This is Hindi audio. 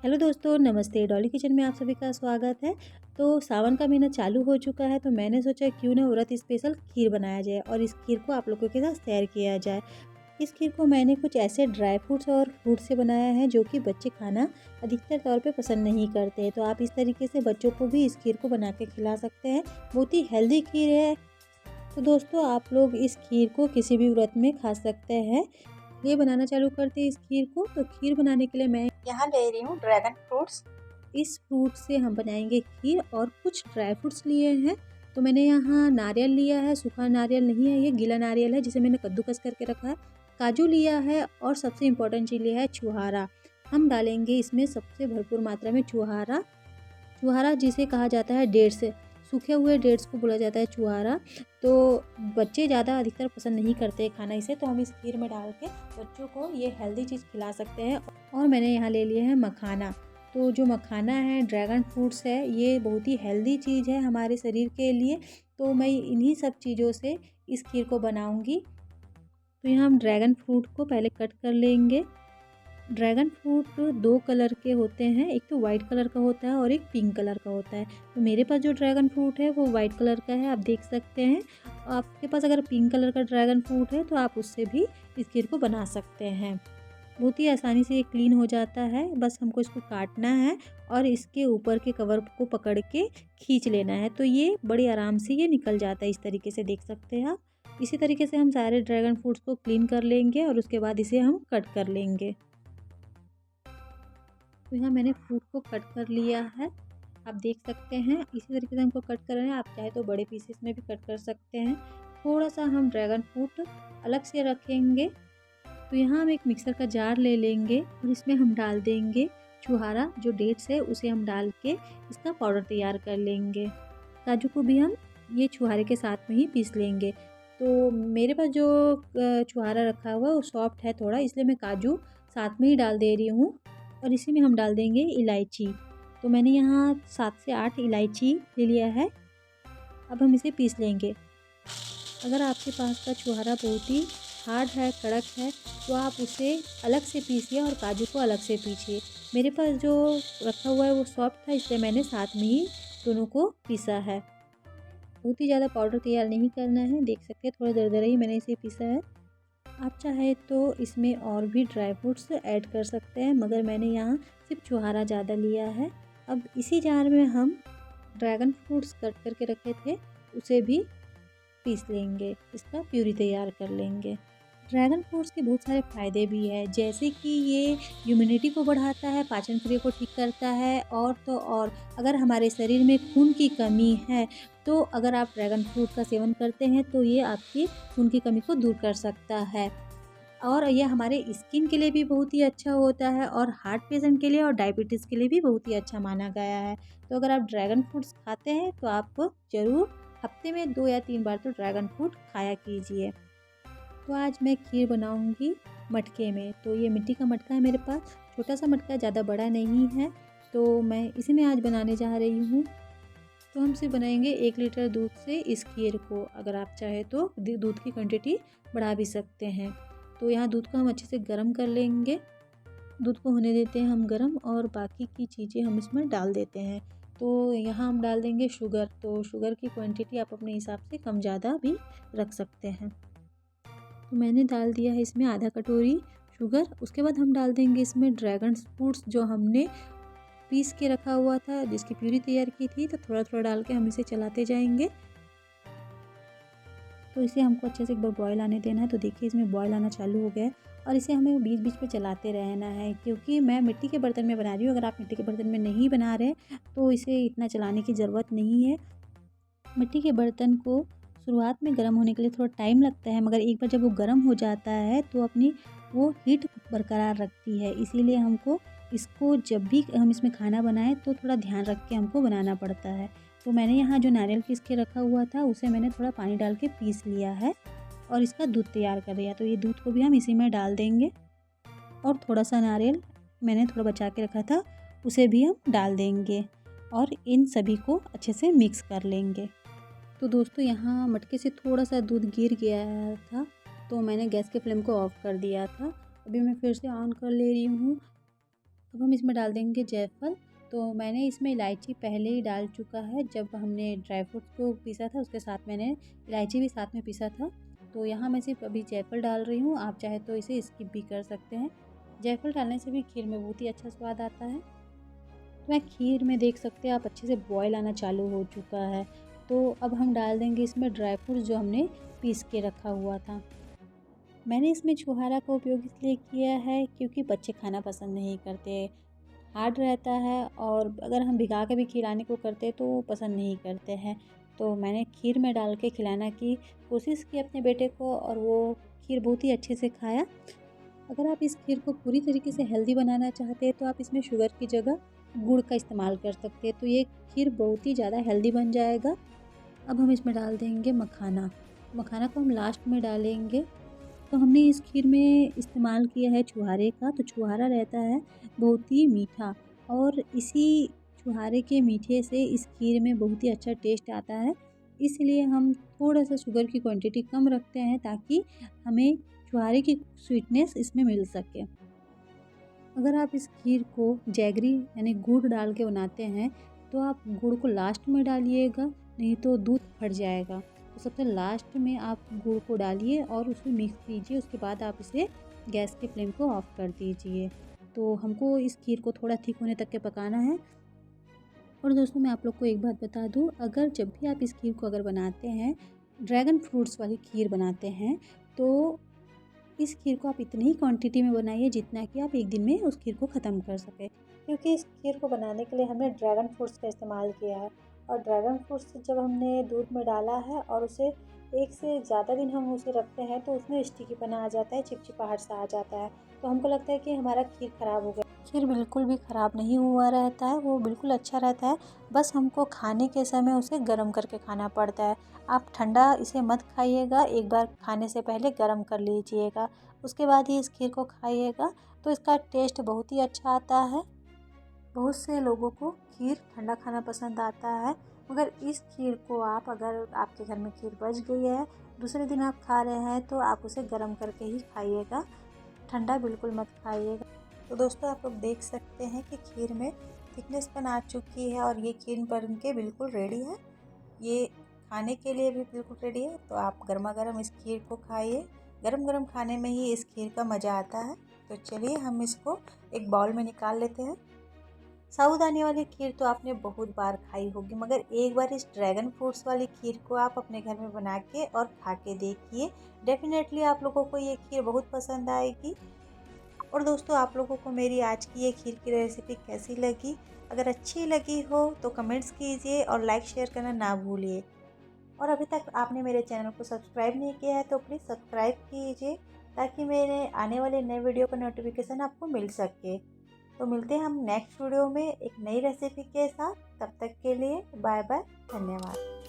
हेलो दोस्तों, नमस्ते। डॉली किचन में आप सभी का स्वागत है। तो सावन का महीना चालू हो चुका है, तो मैंने सोचा क्यों ना व्रत स्पेशल खीर बनाया जाए और इस खीर को आप लोगों के साथ शेयर किया जाए। इस खीर को मैंने कुछ ऐसे ड्राई फ्रूट्स और फ्रूट से बनाया है जो कि बच्चे खाना अधिकतर तौर पे पसंद नहीं करते, तो आप इस तरीके से बच्चों को भी इस खीर को बना के खिला सकते हैं। बहुत ही हेल्दी खीर है। तो दोस्तों, आप लोग इस खीर को किसी भी व्रत में खा सकते हैं। ये बनाना चालू करते हैं इस खीर को। तो खीर बनाने के लिए मैं यहाँ ले रही हूँ ड्रैगन फ्रूट्स। इस फ्रूट से हम बनाएंगे खीर और कुछ ड्राई फ्रूट्स लिए हैं। तो मैंने यहाँ नारियल लिया है, सूखा नारियल नहीं है, ये गीला नारियल है जिसे मैंने कद्दूकस करके रखा है। काजू लिया है और सबसे इम्पोर्टेंट चीज़ लिया है छुहारा। हम डालेंगे इसमें सबसे भरपूर मात्रा में छुहारा। छुहारा जिसे कहा जाता है डेट्स, सूखे हुए डेट्स को बोला जाता है छुहारा। तो बच्चे ज़्यादा अधिकतर पसंद नहीं करते खाना इसे, तो हम इस खीर में डाल के बच्चों को ये हेल्दी चीज़ खिला सकते हैं। और मैंने यहाँ ले लिया है मखाना। तो जो मखाना है, ड्रैगन फ्रूट्स है, ये बहुत ही हेल्दी चीज़ है हमारे शरीर के लिए। तो मैं इन्हीं सब चीज़ों से इस खीर को बनाऊँगी। तो यहाँ हम ड्रैगन फ्रूट को पहले कट कर लेंगे। ड्रैगन फ्रूट दो कलर के होते हैं, एक तो वाइट कलर का होता है और एक पिंक कलर का होता है। तो मेरे पास जो ड्रैगन फ्रूट है वो वाइट कलर का है, आप देख सकते हैं। आपके पास अगर पिंक कलर का ड्रैगन फ्रूट है तो आप उससे भी इस खीर को बना सकते हैं। बहुत ही आसानी से ये क्लीन हो जाता है, बस हमको इसको काटना है और इसके ऊपर के कवर को पकड़ के खींच लेना है, तो ये बड़ी आराम से ये निकल जाता है। इस तरीके से देख सकते हैं आप। इसी तरीके से हम सारे ड्रैगन फ्रूट्स को क्लीन कर लेंगे और उसके बाद इसे हम कट कर लेंगे। तो यहाँ मैंने फ्रूट को कट कर लिया है, आप देख सकते हैं। इसी तरीके से हमको कट करना है, आप चाहे तो बड़े पीसेस में भी कट कर सकते हैं। थोड़ा सा हम ड्रैगन फ्रूट अलग से रखेंगे। तो यहाँ हम एक मिक्सर का जार ले लेंगे और इसमें हम डाल देंगे छुहारा, जो डेट्स है उसे हम डाल के इसका पाउडर तैयार कर लेंगे। काजू को भी हम ये छुहारे के साथ में ही पीस लेंगे। तो मेरे पास जो छुहारा रखा हुआ है वो सॉफ्ट है थोड़ा, इसलिए मैं काजू साथ में ही डाल दे रही हूँ। और इसी में हम डाल देंगे इलायची। तो मैंने यहाँ 7 से 8 इलायची ले लिया है। अब हम इसे पीस लेंगे। अगर आपके पास का छुहारा बहुत ही हार्ड है, कड़क है, तो आप उसे अलग से पीसिए और काजू को अलग से पीसिए। मेरे पास जो रखा हुआ है वो सॉफ्ट था, इसलिए मैंने साथ में ही दोनों को पीसा है। बहुत ही ज़्यादा पाउडर तैयार नहीं करना है, देख सकते हैं थोड़ा दरदरा ही मैंने इसे पीसा है। आप चाहे तो इसमें और भी ड्राई फ्रूट्स ऐड कर सकते हैं, मगर मैंने यहाँ सिर्फ छुहारा ज़्यादा लिया है। अब इसी जार में हम ड्रैगन फ्रूट्स कट करके रखे थे उसे भी पीस लेंगे, इसका प्यूरी तैयार कर लेंगे। ड्रैगन फ्रूट्स के बहुत सारे फ़ायदे भी हैं, जैसे कि ये इम्यूनिटी को बढ़ाता है, पाचन क्रिया को ठीक करता है। और तो और अगर हमारे शरीर में खून की कमी है, तो अगर आप ड्रैगन फ्रूट का सेवन करते हैं तो ये आपकी खून की कमी को दूर कर सकता है। और ये हमारे स्किन के लिए भी बहुत ही अच्छा होता है और हार्ट पेशेंट के लिए और डायबिटीज़ के लिए भी बहुत ही अच्छा माना गया है। तो अगर आप ड्रैगन फ्रूट्स खाते हैं तो आप ज़रूर हफ्ते में 2 या 3 बार तो ड्रैगन फ्रूट खाया कीजिए। तो आज मैं खीर बनाऊंगी मटके में। तो ये मिट्टी का मटका है मेरे पास, छोटा सा मटका, ज़्यादा बड़ा नहीं है। तो मैं इसी में आज बनाने जा रही हूँ। तो हम सिर्फ बनाएंगे 1 लीटर दूध से इस खीर को। अगर आप चाहे तो दूध की क्वांटिटी बढ़ा भी सकते हैं। तो यहाँ दूध को हम अच्छे से गर्म कर लेंगे। दूध को होने देते हैं हम गर्म और बाकी की चीज़ें हम इसमें डाल देते हैं। तो यहाँ हम डाल देंगे शुगर। तो शुगर की क्वांटिटी आप अपने हिसाब से कम ज़्यादा भी रख सकते हैं। तो मैंने डाल दिया है इसमें आधा कटोरी शुगर। उसके बाद हम डाल देंगे इसमें ड्रैगन फ्रूट्स जो हमने पीस के रखा हुआ था, जिसकी प्यूरी तैयार की थी। तो थोड़ा थोड़ा डाल के हम इसे चलाते जाएंगे। तो इसे हमको अच्छे से एक बार बॉयल आने देना है। तो देखिए इसमें बॉयल आना चालू हो गया है और इसे हमें बीच बीच में चलाते रहना है, क्योंकि मैं मिट्टी के बर्तन में बना रही हूँ। अगर आप मिट्टी के बर्तन में नहीं बना रहे तो इसे इतना चलाने की ज़रूरत नहीं है। मिट्टी के बर्तन को शुरुआत में गर्म होने के लिए थोड़ा टाइम लगता है, मगर एक बार जब वो गर्म हो जाता है तो अपनी वो हीट बरकरार रखती है। इसीलिए हमको इसको जब भी हम इसमें खाना बनाएं तो थोड़ा ध्यान रख के हमको बनाना पड़ता है। तो मैंने यहाँ जो नारियल पीस के रखा हुआ था उसे मैंने थोड़ा पानी डाल के पीस लिया है और इसका दूध तैयार कर लिया। तो ये दूध को भी हम इसी में डाल देंगे और थोड़ा सा नारियल मैंने थोड़ा बचा के रखा था उसे भी हम डाल देंगे और इन सभी को अच्छे से मिक्स कर लेंगे। तो दोस्तों, यहाँ मटके से थोड़ा सा दूध गिर गया था, तो मैंने गैस के फ्लेम को ऑफ कर दिया था। अभी मैं फिर से ऑन कर ले रही हूँ। अब हम इसमें डाल देंगे जायफल। तो मैंने इसमें इलायची पहले ही डाल चुका है, जब हमने ड्राई फ्रूट्स को पीसा था उसके साथ मैंने इलायची भी साथ में पीसा था। तो यहाँ मैं सिर्फ अभी जायफल डाल रही हूँ, आप चाहे तो इसे स्किप भी कर सकते हैं। जायफल डालने से भी खीर में बहुत ही अच्छा स्वाद आता है। तो मैं खीर में देख सकते हैं आप अच्छे से बॉयल आना चालू हो चुका है। तो अब हम डाल देंगे इसमें ड्राई फ्रूट्स जो हमने पीस के रखा हुआ था। मैंने इसमें छुहारा का उपयोग इसलिए किया है क्योंकि बच्चे खाना पसंद नहीं करते, हार्ड रहता है, और अगर हम भिगा के भी खिलाने को करते तो वो पसंद नहीं करते हैं। तो मैंने खीर में डाल के खिलाना की कोशिश की अपने बेटे को, और वो खीर बहुत ही अच्छे से खाया। अगर आप इस खीर को पूरी तरीके से हेल्दी बनाना चाहते हैं तो आप इसमें शुगर की जगह गुड़ का इस्तेमाल कर सकते हैं, तो ये खीर बहुत ही ज़्यादा हेल्दी बन जाएगा। अब हम इसमें डाल देंगे मखाना। मखाना को हम लास्ट में डालेंगे। तो हमने इस खीर में इस्तेमाल किया है छुहारे का, तो छुहारा रहता है बहुत ही मीठा, और इसी छुहारे के मीठे से इस खीर में बहुत ही अच्छा टेस्ट आता है। इसलिए हम थोड़ा सा शुगर की क्वांटिटी कम रखते हैं ताकि हमें छुहारे की स्वीटनेस इसमें मिल सके। अगर आप इस खीर को जैगरी यानी गुड़ डाल के बनाते हैं तो आप गुड़ को लास्ट में डालिएगा, नहीं तो दूध फट जाएगा। तो सबसे लास्ट में आप गुड़ को डालिए और उसमें मिक्स कीजिए, उसके बाद आप इसे गैस के फ्लेम को ऑफ कर दीजिए। तो हमको इस खीर को थोड़ा थिक होने तक के पकाना है। और दोस्तों मैं आप लोग को एक बात बता दूं, अगर जब भी आप इस खीर को अगर बनाते हैं, ड्रैगन फ्रूट्स वाली खीर बनाते हैं, तो इस खीर को आप इतनी ही क्वांटिटी में बनाइए जितना कि आप एक दिन में उस खीर को ख़त्म कर सकें, क्योंकि इस खीर को बनाने के लिए हमने ड्रैगन फ्रूट्स का इस्तेमाल किया है। और ड्रैगन फ्रूट्स जब हमने दूध में डाला है और उसे एक से ज़्यादा दिन हम उसे रखते हैं तो उसमें स्टिकीपना आ जाता है, चिपचिपाहट सा आ जाता है। तो हमको लगता है कि हमारा खीर ख़राब हो गया। खीर बिल्कुल भी ख़राब नहीं हुआ रहता है, वो बिल्कुल अच्छा रहता है। बस हमको खाने के समय उसे गर्म करके खाना पड़ता है। आप ठंडा इसे मत खाइएगा, एक बार खाने से पहले गर्म कर लीजिएगा, उसके बाद ही इस खीर को खाइएगा, तो इसका टेस्ट बहुत ही अच्छा आता है। बहुत से लोगों को खीर ठंडा खाना पसंद आता है, मगर इस खीर को आप, अगर आपके घर में खीर बच गई है, दूसरे दिन आप खा रहे हैं, तो आप उसे गर्म करके ही खाइएगा, ठंडा बिल्कुल मत खाइएगा। तो दोस्तों आप लोग देख सकते हैं कि खीर में थिकनेस बन आ चुकी है और ये खीर बन के बिल्कुल रेडी है। ये खाने के लिए भी बिल्कुल रेडी है। तो आप गर्मा गर्म इस खीर को खाइए, गरम गरम खाने में ही इस खीर का मज़ा आता है। तो चलिए हम इसको एक बाउल में निकाल लेते हैं। साबूदाने वाली खीर तो आपने बहुत बार खाई होगी, मगर एक बार इस ड्रैगन फ्रूट्स वाली खीर को आप अपने घर में बना के और खा के देखिए। डेफिनेटली आप लोगों को ये खीर बहुत पसंद आएगी। और दोस्तों आप लोगों को मेरी आज की ये खीर की रेसिपी कैसी लगी? अगर अच्छी लगी हो तो कमेंट्स कीजिए और लाइक शेयर करना ना भूलिए। और अभी तक आपने मेरे चैनल को सब्सक्राइब नहीं किया है तो प्लीज़ सब्सक्राइब कीजिए, ताकि मेरे आने वाले नए वीडियो का नोटिफिकेशन आपको मिल सके। तो मिलते हैं हम नेक्स्ट वीडियो में एक नई रेसिपी के साथ। तब तक के लिए बाय बाय, धन्यवाद।